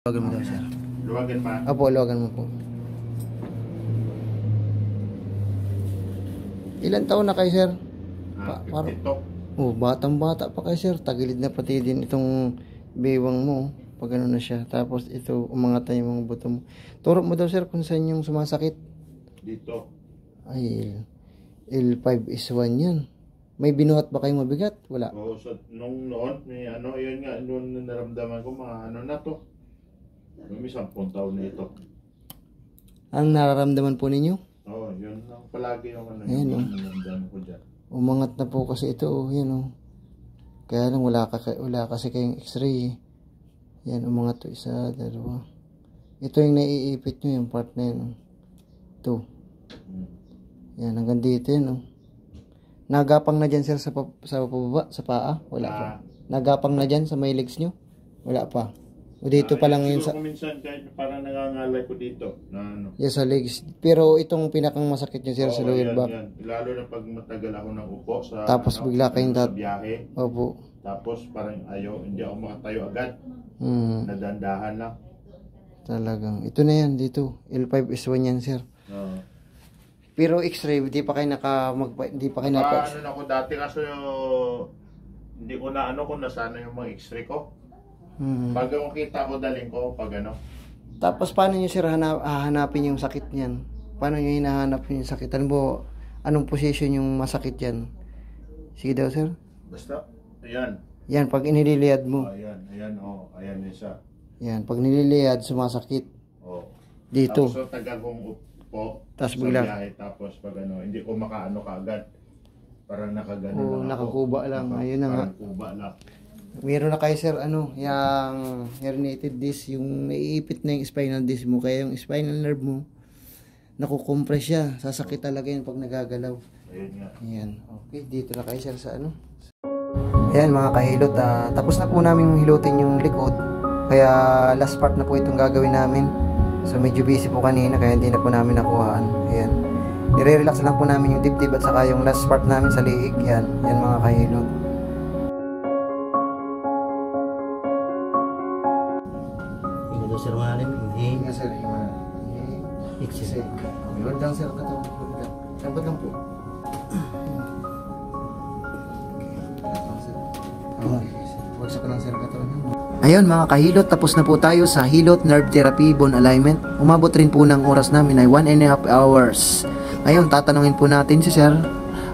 Luwagan mo daw, sir. Luwagan pa? Opo, luwagan mo po. Ilan taon na kayo, sir? Batang-bata pa kayo, sir. Tagilid na pati din itong bewang mo. Pag ano na siya. Tapos ito, umangat na yung mga buto mo. Turo mo daw, sir, kung saan yung sumasakit. Dito. Ay, L5 is 1 yan. May binuhat ba kayong mabigat? Wala. Oo, so, nung noon, may ano, yun nga, noon naramdaman ko, mga ano na to. May 10 taon na ito. Ang nararamdaman po ninyo? Oo, yun lang palagi yung ano, ayan, yung naramdaman ko dyan. Umangat na po kasi ito, yan o. Kaya lang wala kasi kayong x-ray. Yan, umangat to, isa, dalawa. Ito yung naiipit nyo, yung part na yan. Ito. Yan, hanggang dito yan o. Nagapang na dyan, sir, sa pababa, sa paa? Wala pa. Nagapang na dyan sa may legs nyo? Wala pa. O dito pa lang yun sa... Minsan kahit parang nangangalay ko dito. Na ano. Yes, sa legs. Pero itong pinakang masakit nyo, sir, sa lower back. Yan. Lalo na pag matagal ako ng upo sa... Tapos ano, bigla kayong sa biyahe. Opo. Tapos parang hindi ako makatayo agad. Nadandahan lang. Talagang. Ito na yan, dito. L5 is 1 yan, sir. Pero x-ray, hindi pa kayo hindi pa kayo ano ako dati kasi hindi ko na ano kung nasaan yung mga x-ray ko. Pag makita ko, daling ko pag ano. Tapos paano nyo, sir, hahanapin yung sakit niyan? Paano nyo hinahanap yung sakit? Ano po, anong position yung masakit yan? Sige daw, sir. Basta, ayan. Yan, pag inililiyad mo. Ayan isa. Yan, pag nililiyad, sumasakit. Dito. Tapos tagal kong upo. Tapos bigla. Tapos pag ano, hindi ko makaano kaagad. Parang nakagano lang nakakuba lang. Ayun na nga. Kuba lang. Meron na kayo, sir, yung herniated disc, yung naiipit na yung spinal disc mo, kaya yung spinal nerve mo, nakukompress siya. Sasakit talaga yun pag nagagalaw. Ayun nga. Ayan. Okay, dito na kayo, sir, sa ano. Ayan, mga kahilot, tapos na po namin hilutin yung likod. Kaya last part na po itong gagawin namin. So medyo busy po kanina, kaya hindi na po namin nakuhaan. Ayan. Nire-relax lang po namin yung dibdib at saka yung last part namin sa liig. Yan, yan mga kahilot. Sir, malalim. Nga, sir, exercise. Hold lang, sir, katawan. Dapat lang po. Wagsak lang, sir, katawan. Ayun, mga kahilot, tapos na po tayo sa Hilot Nerve Therapy Bone Alignment. Umabot rin po ng oras namin ay 1.5 hours. Ngayon, tatanungin po natin si sir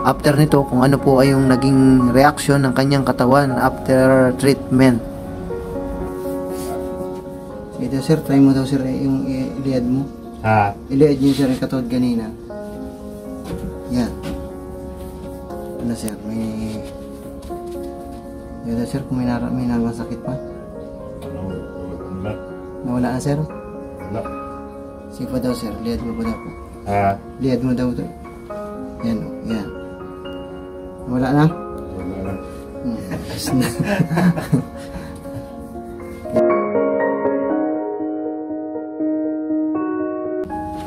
after nito kung ano po ay yung naging reaction ng kanyang katawan after treatment. Ito, sir, try mo daw, sir, yung iliad mo. Iliad nyo, sir, yung katawad kanina. Yan. Ano, sir, may... Ito, sir, kung may namasakit pa. Nawala na, sir? Wala. Sige pa daw, sir, iliad mo pa daw po. Iliad mo daw ito. Yan, o, yan. Nawala na? Wala na.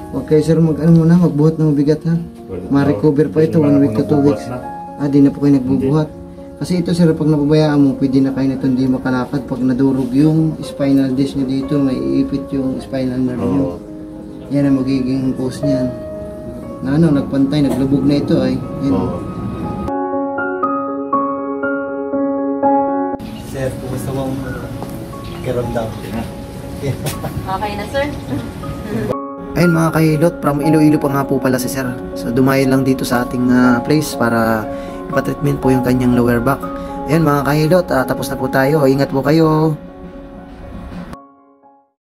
Okay, sir, magbuhat ng mabigat, ha? Ma-recover pa ito, 1 week to 2 weeks. Di na po kayo nagbubuhat. Kasi ito, sir, pag napabayaan mo, pwede na kayo na ito hindi makalakad. Pag nadurog yung spinal disc nyo dito, may iipit yung spinal nerve nyo. Yan ang magiging cause niyan. Nagpantay, naglubog na ito, ay. Yan. Sir, kumusta mong kiramdam? Okay na, sir? Ayun, mga kahilot, from Iloilo pa nga po pala si sir. So dumayo lang dito sa ating place para ipatreatment po yung kanyang lower back. Ayun, mga kahilot, tapos na po tayo. Ingat po kayo.